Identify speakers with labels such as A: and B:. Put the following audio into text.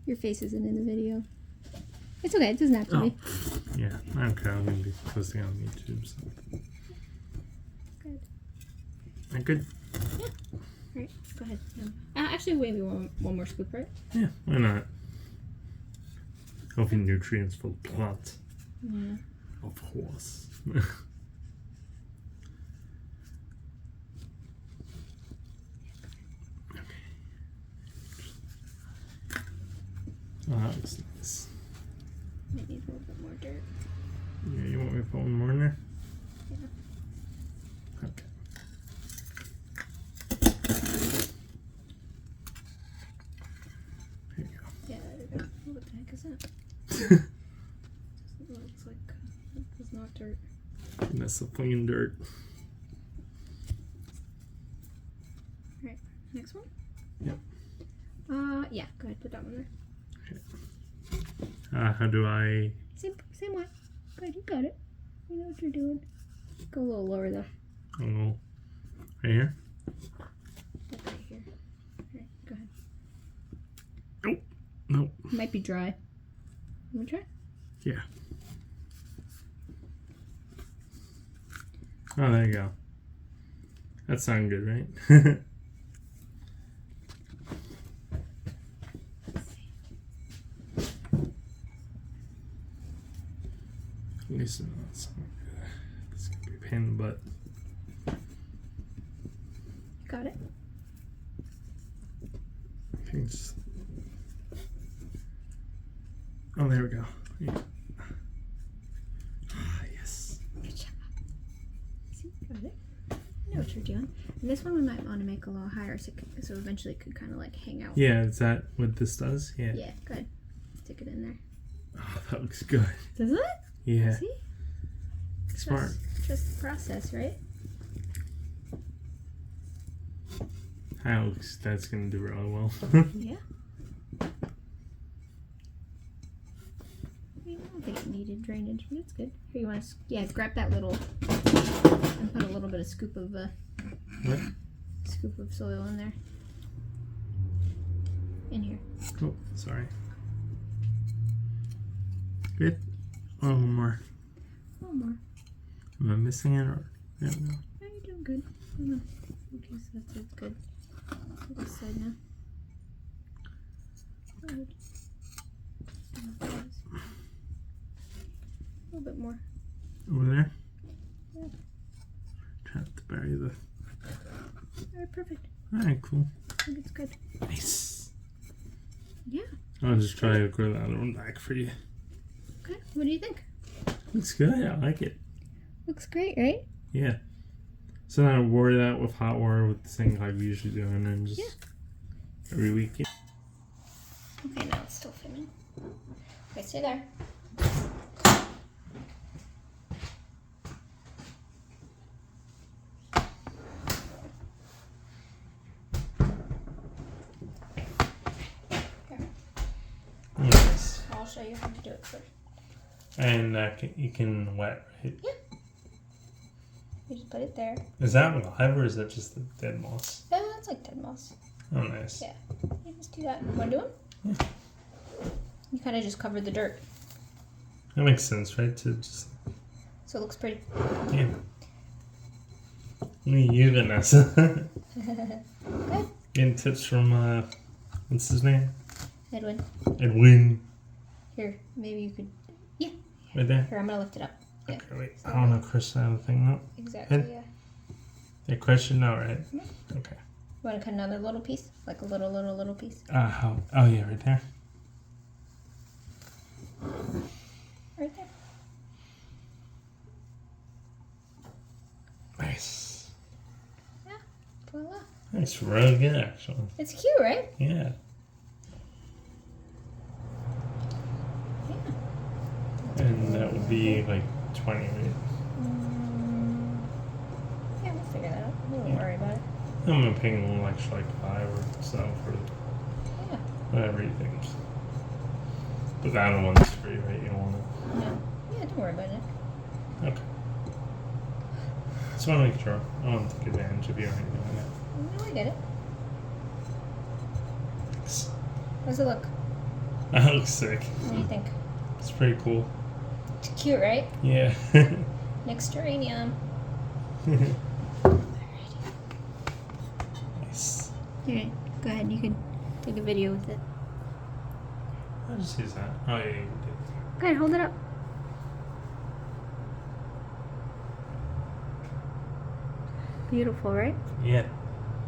A: Your face isn't in the video. It's okay, it doesn't have to be.
B: Yeah, okay, I'm going to be posting on YouTube. So.
A: Good.
B: That good?
A: Yeah. Alright, go ahead. Actually, maybe one more scoop, right?
B: Yeah, why not? Healthy nutrients for the plant.
A: Yeah.
B: Of course. Oh, that looks nice.
A: Might need a little bit more dirt.
B: Yeah, you want me to put one more in there?
A: Yeah.
B: Okay. There you go.
A: Yeah, there we go. What the heck is that? It looks like it was not dirt.
B: And that's the plain dirt.
A: Alright, next one?
B: Yep.
A: Yeah, go ahead, put that one there.
B: How do I...
A: Same way. Good, you got it. You know what you're doing. Go a little lower though.
B: Oh, right here?
A: Like right here. Alright, go ahead.
B: Nope. Nope.
A: It might be dry. You wanna try?
B: Yeah. Oh, there you go. That sounded good, right? At least it's gonna be a pain in the butt.
A: Got it?
B: Thanks. Oh, there we go. Yeah. Ah, yes.
A: Good job. See, got it. I know what you're doing. And this one we might want to make a little higher so eventually it could kind of like hang out.
B: Yeah, is that what this does? Yeah.
A: Yeah, good. Stick it in there.
B: Oh, that looks good.
A: Does it?
B: Yeah.
A: See?
B: Smart.
A: Just the process, right?
B: That's gonna do really well.
A: Yeah. I don't think it needed drainage, but it's good. Here, you want to, grab that little, and put a little bit of scoop of soil in there. In here.
B: Oh, sorry. Good. One more.
A: One more.
B: Am I missing it or? There we go.
A: No, you're doing good. Hold on. Okay, so that's good. To this side now. Good. A little bit more.
B: Over there?
A: Yeah.
B: Try not to bury the.
A: Alright, perfect.
B: Alright, cool.
A: I think it's good.
B: Nice.
A: Yeah.
B: I'll just try to grow that other one back for you.
A: Okay. What do you think?
B: Looks good. I like it.
A: Looks great, right?
B: Yeah. So now I water that with hot water with the thing like we usually do, and then just every week. Yeah.
A: Okay, now it's still filming. Okay, stay there.
B: Nice.
A: I'll show you how to do it first.
B: And you can wet, right?
A: Yeah. You just put it there.
B: Is that live or is that just the dead moss?
A: It's like dead moss.
B: Oh, nice.
A: Yeah. You just do that. Want to do it?
B: Yeah.
A: You kind of just cover the dirt.
B: That makes sense, right? To just.
A: So it looks pretty.
B: Yeah. Me, you, Vanessa.
A: Okay.
B: Getting tips from, what's his name?
A: Edwin.
B: Edwin.
A: Here, maybe you could. Yeah.
B: Right there?
A: Here, I'm going to lift it up. Yeah.
B: Okay, wait. I don't know, Chris, I have a thing up.
A: Exactly,
B: Ed?
A: yeah.
B: Yeah, question? No, right?
A: Yeah.
B: Okay.
A: You want to cut another little piece? Like a little piece?
B: How? Oh, yeah, right there.
A: Right there.
B: Nice.
A: Yeah. Voila.
B: That's really good, actually.
A: It's cute, right?
B: Yeah.
A: Yeah.
B: And that would be like 20, right?
A: Yeah, we'll figure that out. Don't worry about it.
B: I'm gonna pay a little extra, like 5 or so for
A: Yeah.
B: whatever you think. But that other one's free, right? You don't want
A: No. Yeah, don't worry about it.
B: it. Okay. just want to make sure. I don't want to take advantage of you or anything like that.
A: No, I get it.
B: Thanks.
A: How's it look?
B: That looks sick.
A: What do you think?
B: It's pretty cool.
A: It's cute, right?
B: Yeah.
A: Next geranium.
B: Nice.
A: Here, go ahead. You can take a video with it.
B: I'll just use that. Oh, yeah, you did.
A: Go ahead, hold it up. Beautiful, right?
B: Yeah.